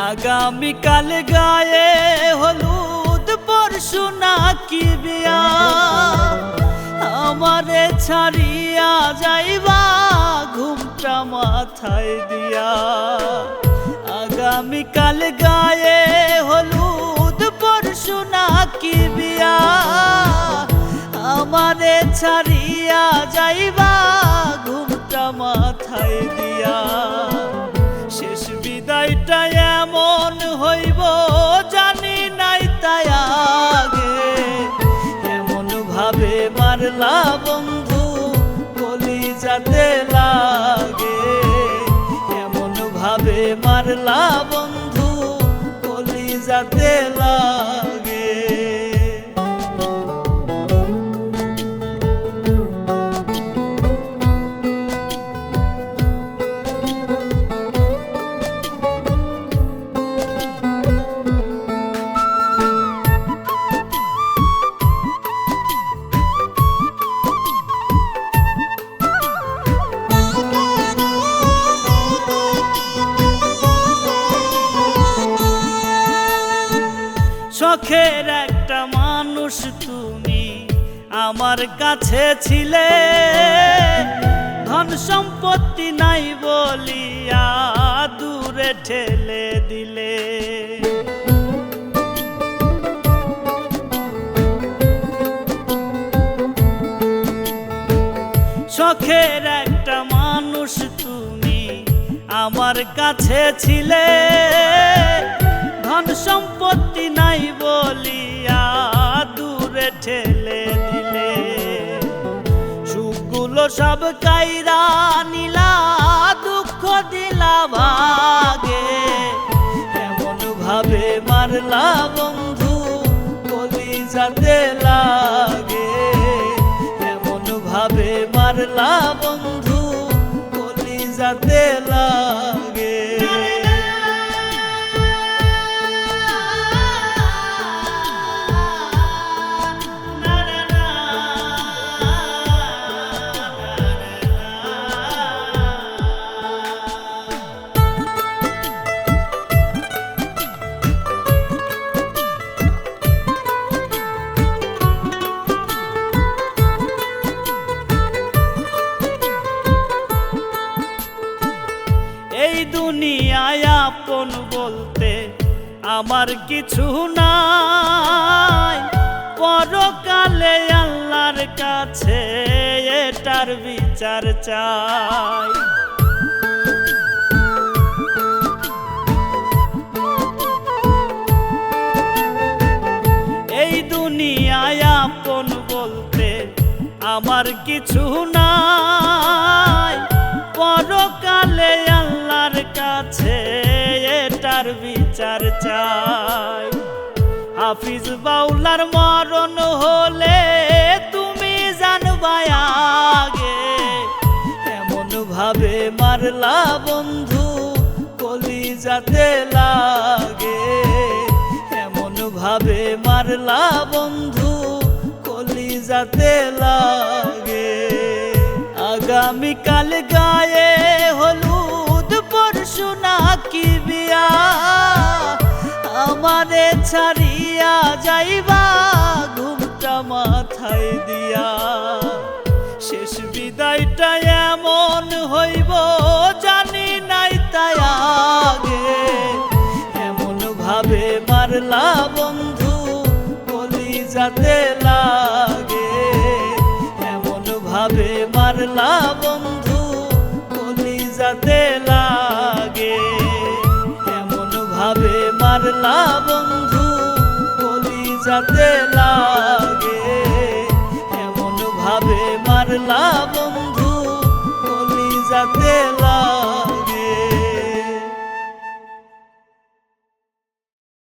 আগামীকাল গায়ে হলুদ পরশু নাকি বিয়া, আমারে ছাড়িয়া যাইবা ঘুমটা মাথায় দিয়া। আগামীকাল গায়ে হলুদ পরশু নাকি বিয়া, আমারে ছাড়িয়া যাইবা ঘুমটা মাথায় দিয়া। শেষ বিদায়টা এমন হইব জানি নাই তাই আগে, এমন ভাবে মারলা বন্ধু কলিজাতে লাগে, এমন ভাবে মারলা বন্ধু কলিজাতে লাগে। শখের একটা মানুষ তুমি আমার কাছে ছিলে, ধন সম্পত্তি নাই বলিয়া দূরে ঠেলে দিলে। শখের একটা মানুষ তুমি আমার কাছে ছিলে, ধন সম্পত্তি নাই বলিয়া দূরে ঠেলে দিলে। সুখগুলো সব কাইরা নিলা, দুঃখ দিলা ভাগে, এমন ভাবে মারলা বন্ধু কলিজাতে লাগে, এমন ভাবে মারলা বন্ধু কলিজাতে লাগে। এই দুনিয়ায় আপন বলতে আমার কিছু নাই, পরকালে আল্লাহর কাছে এটার বিচার চাই। এই দুনিয়ায় আপন বলতে আমার কিছু নাই, পরকালে আল্লাহর কাছে এটার বিচার চাই। হাফিজ বাউলার মরণ হলে তুমি জানবা আগে, এমন ভাবে মারলা বন্ধু কলিজাতে লাগে, এমন ভাবে মারলা বন্ধু কলিজাতে লাগে। আগামীকাল গায়ে হলুদ পরশু নাকি বিয়া, আমারে ছাড়িয়া যাইবা ঘুমটা মাথায় দিয়া। শেষ বিদায়টা এমন হইব জানি নাই তাই আগে, এমন ভাবে মারলা বন্ধু কলিজাতে লাগে, এমন ভাবে মারলা বন্ধু কলিজাতে লাগে, এমন ভাবে মারলা বন্ধু কলিজাতে লাগে।